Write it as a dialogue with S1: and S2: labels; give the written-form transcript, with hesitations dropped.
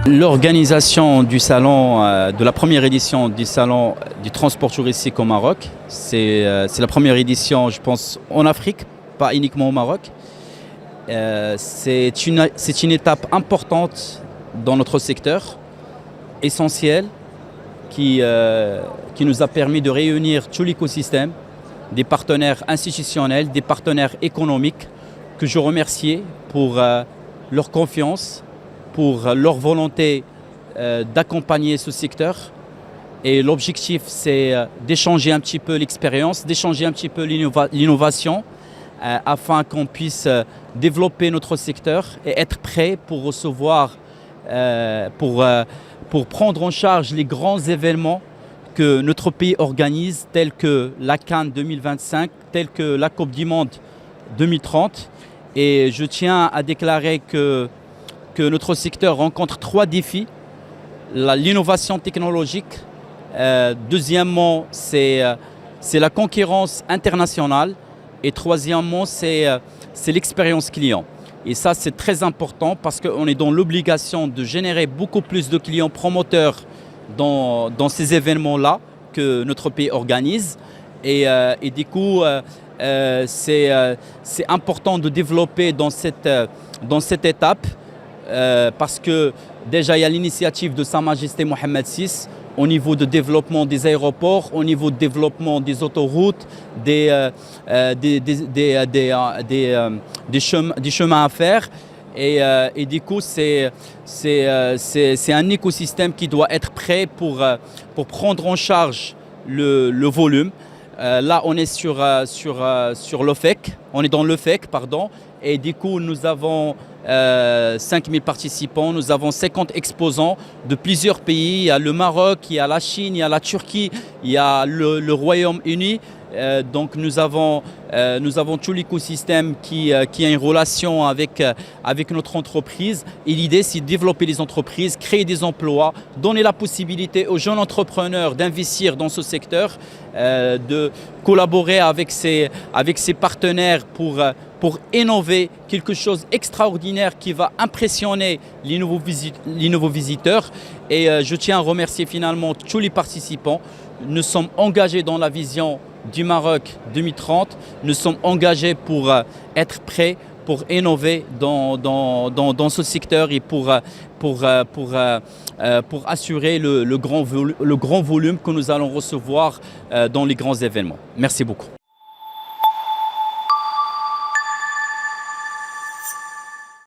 S1: L'organisation du salon, de la première édition du salon du transport touristique au Maroc, c'est la première édition, je pense, en Afrique, pas uniquement au Maroc. C'est une étape importante dans notre secteur, essentielle, qui nous a permis de réunir tout l'écosystème, des partenaires institutionnels, des partenaires économiques, que je remercie pour leur confiance, pour leur volonté d'accompagner ce secteur. Et l'objectif, c'est d'échanger un petit peu l'expérience, d'échanger un petit peu l'innovation, afin qu'on puisse développer notre secteur et être prêt pour recevoir, pour prendre en charge les grands événements que notre pays organise, tels que la Cannes 2025, tels que la Coupe du Monde 2030. Et je tiens à déclarer que notre secteur rencontre 3 défis. L'innovation technologique, deuxièmement, c'est la concurrence internationale, et troisièmement, c'est l'expérience client. Et ça, c'est très important parce qu'on est dans l'obligation de générer beaucoup plus de clients promoteurs dans ces événements-là que notre pays organise. Et du coup, c'est important de développer dans cette étape, parce que déjà il y a l'initiative de Sa Majesté Mohammed VI au niveau de développement des aéroports, au niveau de développement des autoroutes, des chemins à faire. Et du coup, c'est un écosystème qui doit être prêt pour prendre en charge le volume. Là, on est sur l'OFEC, on est dans l'OFEC, pardon, et du coup, nous avons 5000 participants, nous avons 50 exposants de plusieurs pays. Il y a le Maroc, il y a la Chine, il y a la Turquie, il y a le Royaume-Uni. Donc nous avons tout l'écosystème qui a une relation avec notre entreprise. Et l'idée, c'est de développer les entreprises, créer des emplois, donner la possibilité aux jeunes entrepreneurs d'investir dans ce secteur, de collaborer avec ses partenaires pour innover quelque chose d'extraordinaire qui va impressionner les nouveaux visiteurs. Et je tiens à remercier finalement tous les participants. Nous sommes engagés dans la vision du Maroc 2030. Nous sommes engagés pour être prêts, pour innover dans ce secteur et pour assurer le grand volume que nous allons recevoir dans les grands événements. Merci beaucoup.